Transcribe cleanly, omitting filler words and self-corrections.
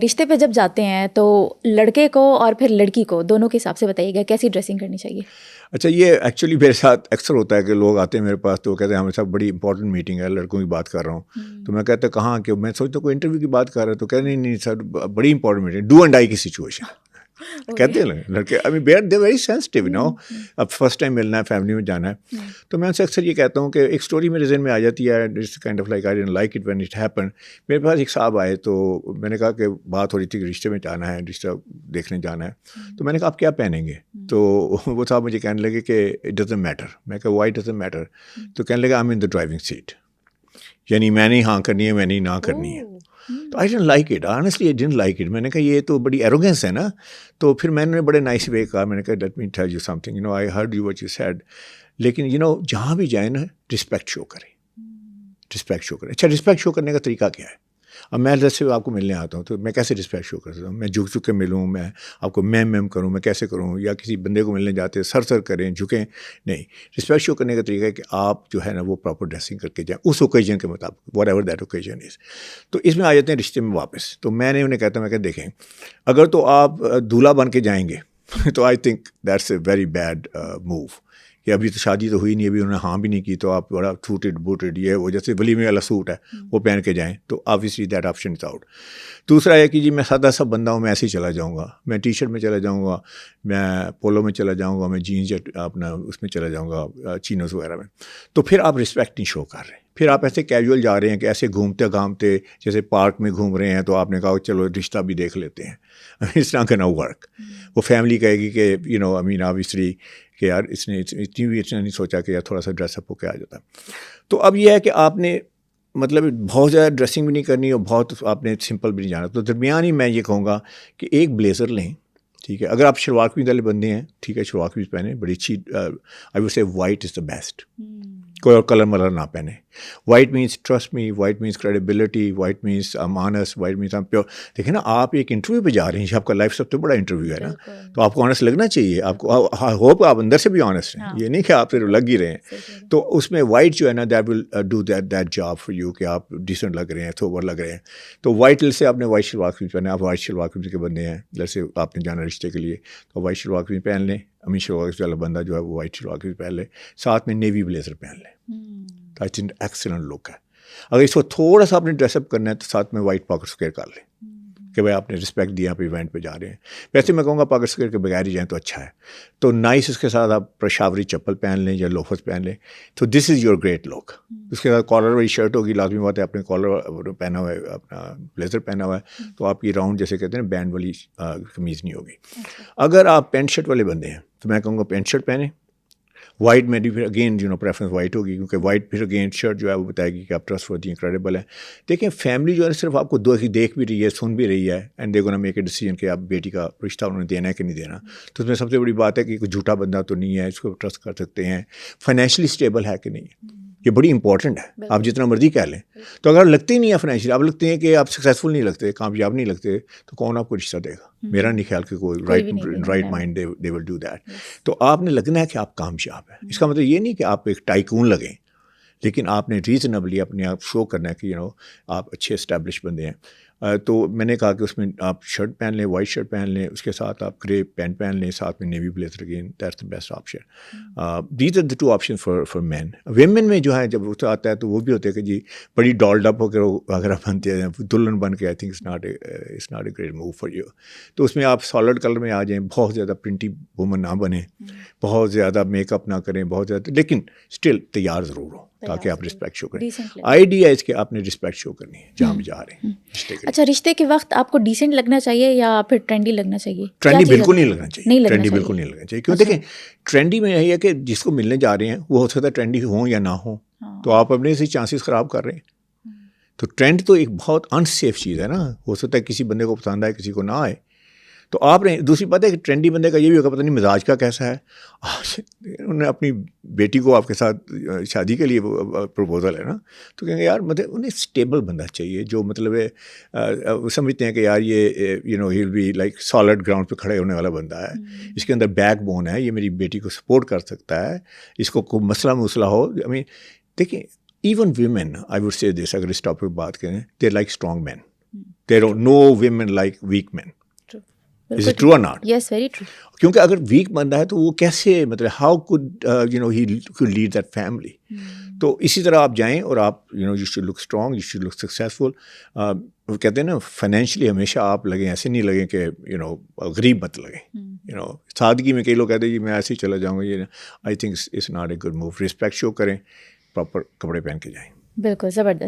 رشتے پہ جب جاتے ہیں تو لڑکے کو اور پھر لڑکی کو دونوں کے حساب سے بتائیے گا کیسی ڈریسنگ کرنی چاہیے؟ اچھا، یہ ایکچولی میرے ساتھ اکثر ہوتا ہے کہ لوگ آتے ہیں میرے پاس تو وہ کہتے ہیں ہمارے ساتھ بڑی امپورٹنٹ میٹنگ ہے، لڑکوں کی بات کر رہا ہوں. تو میں کہتا کہاں کہ میں سوچتا ہوں کوئی انٹرویو کی بات کر رہا ہے تو کہتے نہیں سر بڑی important meeting, do and die کی سچویشن کہتے ہیں لڑکے. دے ویری سینسٹیو نو، اب فرسٹ ٹائم ملنا ہے، فیملی میں جانا ہے. تو میں ان سے اکثر یہ کہتا ہوں کہ ایک اسٹوری میرے ذہن میں آ جاتی ہے، kind of like I don't like it when it happen. میرے پاس ایک صاحب آئے تو میں نے کہا کہ بات ہو رہی تھی کہ رشتے میں جانا ہے، رشتہ دیکھنے جانا ہے. تو میں نے کہا آپ کیا پہنیں گے؟ تو وہ صاحب مجھے کہنے لگے کہ اٹ ڈزنٹ میٹر. میں کہا وائی ڈزنٹ میٹر؟ تو کہنے لگا I am in the driving seat, یعنی میں نہیں ہاں کرنی ہے، میں نہیں نہ کرنی ہے. تو I didn't like it, honestly I didn't like it. میں نے کہا یہ تو بڑی ایروگینس ہے نا. تو پھر میں نے بڑے نائس وے کہا، میں نے کہا let me tell you something, you know I heard you what you said, لیکن یو نو جہاں بھی جائیں نا رسپیکٹ شو کریں، رسپیکٹ شو کریں. اچھا رسپیکٹ شو کرنے کا طریقہ کیا ہے؟ اب میں جیسے آپ کو ملنے آتا ہوں تو میں کیسے رسپیکٹ شو کر سکتا ہوں؟ میں جھک جھک کے ملوں، میں آپ کو میم کروں، میں کیسے کروں؟ یا کسی بندے کو ملنے جاتے سر کریں، جھکیں؟ نہیں. رسپیکٹ شو کرنے کا طریقہ ہے کہ آپ جو ہے نا وہ پراپر ڈریسنگ کر کے جائیں اس اوکیجن کے مطابق، واٹ ایور دیٹ اوکیجن از. تو اس میں آ جاتے ہیں رشتے میں واپس. تو میں نے انہیں کہتا ہوں، میں کہ دیکھیں اگر تو آپ دولہا بن کے جائیں گے تو I think that's a very bad move. کہ ابھی تو شادی تو ہوئی نہیں، ابھی انہوں نے ہاں بھی نہیں کی، تو آپ بڑا سوٹڈ بوٹڈ یہ وہ جیسے ولیمے والا سوٹ ہے وہ پہن کے جائیں تو obviously that option is out. دوسرا ہے کہ جی میں سادہ سا بندہ ہوں، میں ایسے ہی چلا جاؤں گا، میں ٹی شرٹ میں چلا جاؤں گا، میں پولو میں چلا جاؤں گا، میں جینس اپنا اس میں چلا جاؤں گا، چینوز وغیرہ میں. تو پھر آپ رسپیکٹ نہیں شو کر رہے. پھر آپ ایسے کیجول جا رہے ہیں کہ ایسے گھومتے گھامتے جیسے پارک میں گھوم رہے ہیں، تو آپ نے کہا چلو رشتہ بھی دیکھ لیتے ہیں. It's not gonna work. وہ فیملی کہے گی کہ you know I main obviously کہ یار اس نے اتنی بھی نہیں سوچا کہ یار تھوڑا سا ڈریس اپ ہو کے آ جاتا. تو اب یہ ہے کہ آپ نے مطلب بہت زیادہ ڈریسنگ بھی نہیں کرنی اور بہت آپ نے سمپل بھی نہیں جانا. تو درمیان ہی میں یہ کہوں گا کہ ایک بلیزر لیں، ٹھیک ہے. اگر آپ شلوار قمیض والے بندے ہیں ٹھیک ہے، شلوار قمیض پہنیں، بڑی اچھی. I would say white is the best. کوئی اور کلر ملر نہ پہنے. White means trust me, white means credibility, white means I am honest, white means I am pure. دیکھیں نا آپ ایک انٹرویو پہ جا رہے ہیں، آپ کا لائف سب سے بڑا انٹرویو ہے نا، تو آپ کو آنیسٹ لگنا چاہیے. آپ کو ہوپ آپ اندر سے بھی آنیسٹ ہیں، یہ نہیں کہ آپ صرف لگ ہی رہے ہیں. تو اس میں وائٹ جو ہے نا that will do that job for you, کہ آپ ڈیسنٹ لگ رہے ہیں، سوبر لگ رہے ہیں. تو وائٹ سے آپ نے وائٹ شلوار قمیض پہنے، آپ وائٹ شلوار قمیض کے بندے ہیں جیسے آپ نے جانا رشتے کے لیے، تو وائٹ شلوار قمیض پہن لیں. امی شلوار قمیض والا بندہ جو ہے وہ وائٹ شلوار قمیض پہن لے، ساتھ میں نیوی بلیزر پہن لیں. دیٹس این ایکسلنٹ لک ہے. اگر اس کو تھوڑا سا آپ نے ڈریس اپ کرنا ہے تو ساتھ میں وائٹ پاکٹ اسکوئر کر لیں کہ بھائی آپ نے رسپیکٹ دیا، آپ ایونٹ پہ جا رہے ہیں. ویسے میں کہوں گا پاکٹ اسکوئر کے بغیر ہی جائیں تو اچھا ہے. تو نائس اس کے ساتھ آپ پشاوری چپل پہن لیں یا لوفرز پہن لیں، تو دس از یور گریٹ لک. اس کے ساتھ کالر والی شرٹ ہوگی، لازمی بات ہے آپ نے کالر پہنا ہوا ہے، اپنا بلیزر پہنا ہوا ہے، تو آپ کی راؤنڈ جیسے کہتے ہیں بینڈ والی قمیض نہیں ہوگی. اگر آپ پینٹ شرٹ والے بندے ہیں تو میں کہوں گا پینٹ شرٹ پہنیں. وائٹ میں بھی پھر again you know preference white ہوگی، کیونکہ وائٹ پھر اگین شرٹ جو ہے وہ بتائے گی کہ آپ ٹرسٹ ورتھی ہیں، کریڈیبل ہیں. دیکھیں فیملی جو ہے صرف آپ کو دیکھ بھی رہی ہے، سن بھی رہی ہے، and they gonna make a decision کہ آپ بیٹی کا رشتہ انہوں نے دینا ہے کہ نہیں دینا. تو اس میں سب سے بڑی بات ہے کہ کوئی جھوٹا بندہ تو نہیں ہے، اس کو ٹرسٹ کر سکتے ہیں، فائنینشلی اسٹیبل ہے کہ نہیں ہے. یہ بڑی امپورٹنٹ ہے. آپ جتنا مرضی کہہ لیں، تو اگر لگتے ہی نہیں ہے فائنینشلی، آپ لگتے ہیں کہ آپ سکسیزفل نہیں لگتے، کامیاب نہیں لگتے، تو کون آپ کو رشتہ دے گا؟ میرا نہیں خیال کہ کوئی right mind they will do that. تو آپ نے لگنا ہے کہ آپ کامیاب ہیں. اس کا مطلب یہ نہیں کہ آپ ایک ٹائکون لگیں، لیکن آپ نے ریزنبلی اپنے آپ شو کرنا ہے کہ یو نو آپ اچھے اسٹیبلش بندے ہیں. تو میں نے کہا کہ اس میں آپ شرٹ پہن لیں، وائٹ شرٹ پہن لیں، اس کے ساتھ آپ گرے پینٹ پہن لیں، ساتھ میں navy blazer, again that's the best option. These are the two option for men. Women میں جو ہے جب اس آتا ہے تو وہ بھی ہوتے ہیں کہ جی بڑی ڈالڈ اپ ہو کے اگر آپ بنتے ہیں دلہن بن کے، I think it's not a great move for you. تو اس میں آپ سالڈ کلر میں آ جائیں، بہت زیادہ پرنٹی وومن نہ بنیں، بہت زیادہ میک اپ نہ کریں بہت زیادہ، لیکن اسٹل تیار ضرور ہو تاکہ آپ رسپیکٹ شو کریں. آئیڈیا ہے کہ آپ نے رسپیکٹ شو کرنی ہے جہاں بھی جا رہے ہیں. اچھا رشتے کے وقت آپ کو ڈیسنٹ لگنا چاہیے یا پھر ٹرینڈی لگنا چاہیے؟ ٹرینڈی بالکل نہیں لگنا چاہیے. ٹرینڈی بالکل نہیں لگنا چاہیے. کیوں؟ دیکھیں ٹرینڈی میں یہی ہے کہ جس کو ملنے جا رہے ہیں وہ ہو سکتا ہے ٹرینڈی ہوں یا نہ ہوں، تو آپ اپنے سے چانسز خراب کر رہے ہیں. تو ٹرینڈ تو ایک بہت انسیف چیز ہے نا. ہو سکتا ہے کسی بندے کو پسند آئے، کسی کو نہ آئے. تو آپ نے دوسری بات ہے کہ ٹرینڈی بندے کا یہ بھی ہوگا پتہ نہیں مزاج کا کیسا ہے. انہوں نے اپنی بیٹی کو آپ کے ساتھ شادی کے لیے پروپوزل ہے نا، تو کہیں گے یار مطلب انہیں اسٹیبل بندہ چاہیے جو مطلب سمجھتے ہیں کہ یار یہ you know he will be like solid ground پہ کھڑے ہونے والا بندہ ہے، اس کے اندر بیک بون ہے، یہ میری بیٹی کو سپورٹ کر سکتا ہے، اس کو کوئی مسئلہ ہو. آئی مین دیکھیں even women I would say دس، اگر اس ٹاپک پہ بات کریں، they like strong man. There are no women like weak men. Is it true or not? Yes, very true. کیونکہ اگر ویک بندہ ہے تو وہ کیسے مطلب how could he could lead that family. تو اسی طرح آپ جائیں اور آپ you should look strong, you should look successful. وہ کہتے ہیں نا فائنینشلی ہمیشہ آپ لگیں, ایسے نہیں لگیں کہ غریب مت لگیں. سادگی میں کئی لوگ کہتے ہیں جی میں ایسے ہی چلا جاؤں گا, یہ I think it's not a good move. Respect show کریں, پراپر کپڑے پہن کے جائیں. بالکل زبردست.